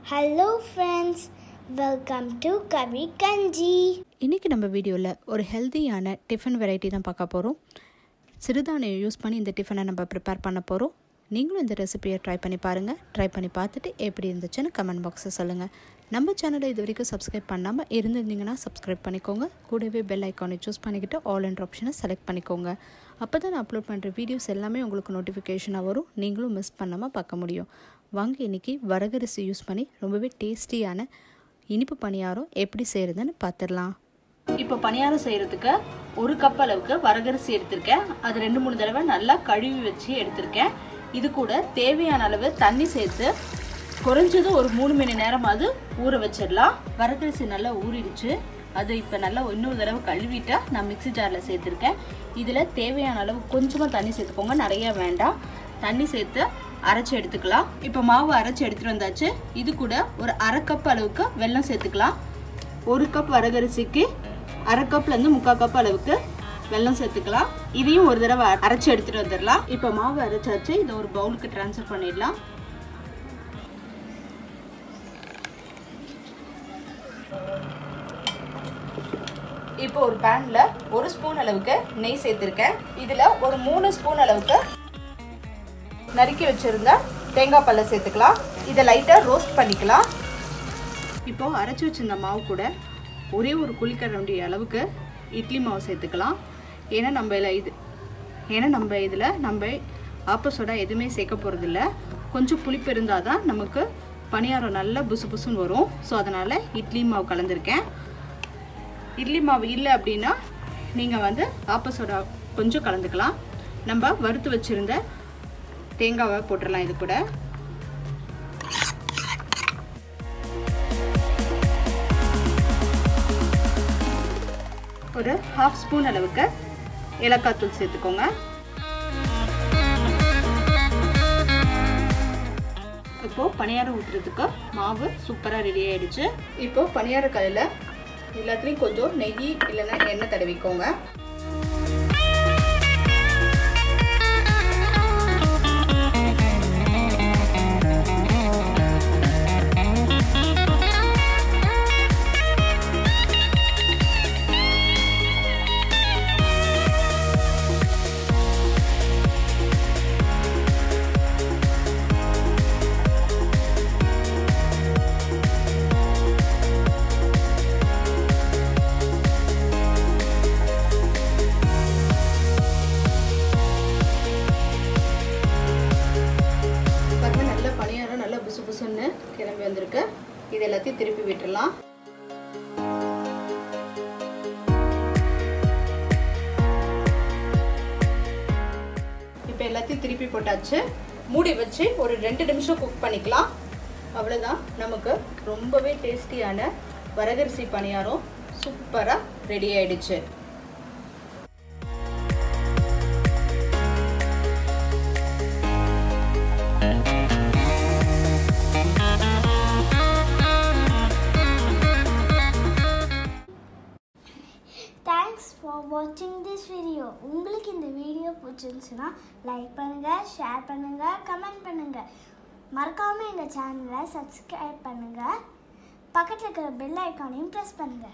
Hello friends, welcome to Karikanchi. இன்னைக்கு நம்ம வீடியோவில் ஒரு ஹெல்தியான டிஃபன் வெரைட்டி தான் பார்க்க போகிறோம். சிறுதானியம் யூஸ் பண்ணி இந்த டிஃபனை நம்ம ப்ரிப்பேர் பண்ண போகிறோம். நீங்களும் இந்த ரெசிபியை ட்ரை பண்ணி பாருங்கள். ட்ரை பண்ணி பார்த்துட்டு எப்படி இருந்துச்சுன்னு கமெண்ட் பாக்ஸில் சொல்லுங்கள். நம்ம சேனலை இது வரைக்கும் சப்ஸ்கிரைப் பண்ணாமல் இருந்திருந்தீங்கன்னா சப்ஸ்கிரைப் பண்ணிக்கோங்க. கூடவே பெல் ஐக்கானை சூஸ் பண்ணிக்கிட்டு ஆல் என்ற ஆப்ஷனை செலக்ட் பண்ணிக்கோங்க. அப்போ தான் நான் அப்லோட் பண்ணுற வீடியோஸ் எல்லாமே உங்களுக்கு நோட்டிஃபிகேஷனாக வரும். நீங்களும் மிஸ் பண்ணாமல் பார்க்க முடியும். வாங்க இன்றைக்கி வரகரிசி யூஸ் பண்ணி ரொம்பவே டேஸ்டியான இனிப்பு பணியாரம் எப்படி செய்கிறதுன்னு பார்த்துடலாம். இப்போ பணியாரம் செய்கிறதுக்கு 1 கப் அளவுக்கு வரகரிசி எடுத்திருக்கேன். அது 2-3 தடவை நல்லா கழுவி வச்சு எடுத்திருக்கேன். இது கூட தேவையான அளவு தண்ணி சேர்த்து குறைஞ்சது ஒரு 3 மணி நேரமாவது ஊற வச்சிடலாம். வரகரிசி நல்லா ஊறிடுச்சு. அது இப்போ நல்லா இன்னொரு தடவை கழுவிட்டு நான் மிக்ஸி ஜாரில் சேர்த்துருக்கேன். இதில் தேவையான அளவு கொஞ்சமாக தண்ணி சேர்த்துக்கோங்க, நிறைய வேண்டாம். தண்ணி சேர்த்து அரைச்சி எடுத்துக்கலாம். இப்போ மாவு அரைச்சி எடுத்துகிட்டு வந்தாச்சு. இது கூட ஒரு 1/2 கப் அளவுக்கு வெல்லம் சேர்த்துக்கலாம். 1 கப் வரகரிசிக்கு 1/2 கப்லேருந்து 3/4 கப் அளவுக்கு வெல்லம் சேர்த்துக்கலாம். இதையும் ஒரு தடவை அரைச்சி எடுத்துகிட்டு வந்துடலாம். இப்போ மாவு அரைச்சாச்சு. இதை ஒரு பவுலுக்கு ட்ரான்ஸ்ஃபர் பண்ணிடலாம். இப்போ ஒரு பேனில் 1 ஸ்பூன் அளவுக்கு நெய் சேர்த்துருக்கேன். இதில் ஒரு 3 ஸ்பூன் அளவுக்கு நறுக்கி வச்சுருந்த தேங்காய் பல்லை சேர்த்துக்கலாம். இதை லைட்டாக ரோஸ்ட் பண்ணிக்கலாம். இப்போது அரைச்சி வச்சுருந்த மாவு கூட ஒரே ஒரு குழிக்கரண்டி அளவுக்கு இட்லி மாவு சேர்த்துக்கலாம். ஏன்னா நம்ம இதில் ஆப்ப சோடா எதுவுமே சேர்க்க போகிறதில்ல. கொஞ்சம் புளிப்பு இருந்தால் தான் நமக்கு பணியாரம் நல்லா புசு புசுன்னு வரும். ஸோ அதனால் இட்லி மாவு கலந்துருக்கேன். இட்லி மாவு இல்லை அப்படின்னா நீங்கள் ஆப்ப சோடா கொஞ்சம் கலந்துக்கலாம். நம்ம வறுத்து வச்சுருந்த தேங்காவை போட்டுடலாம். இது கூட ஒரு 1/2 ஸ்பூன் அளவுக்கு ஏலக்காய் தூள் சேர்த்துக்கோங்க. இப்போ பணியாரம் ஊற்றுறதுக்கு மாவு சூப்பராக ரெடி ஆயிடுச்சு. இப்போ பணியார கல்லில் எல்லாத்துலேயும் கொஞ்சம் நெய் இல்லைன்னா எண்ணெய் தடவிக்கோங்க. புசுன்னு கிளம்பி வந்திருக்கு. இது எல்லாத்தையும் திருப்பி விட்டுடலாம். இப்போ எல்லாத்தையும் திருப்பி போட்டாச்சு. மூடி வச்சு ஒரு 2 நிமிஷம் குக் பண்ணிக்கலாம். அவ்வளோதான், நமக்கு ரொம்பவே டேஸ்டியான வரகரிசி பணியாரம் சூப்பராக ரெடி ஆயிடுச்சு. Thanks for watching this video. உங்களுக்கு இந்த வீடியோ பிடிச்சிருந்துச்சுன்னா லைக் பண்ணுங்க, ஷேர் பண்ணுங்க, கமெண்ட் பண்ணுங்க. மறக்காம எங்க சேனலை சப்ஸ்கிரைப் பண்ணுங்க. பக்கத்துல இருக்கிற பெல் ஐகானையும் பிரஸ் பண்ணுங்க.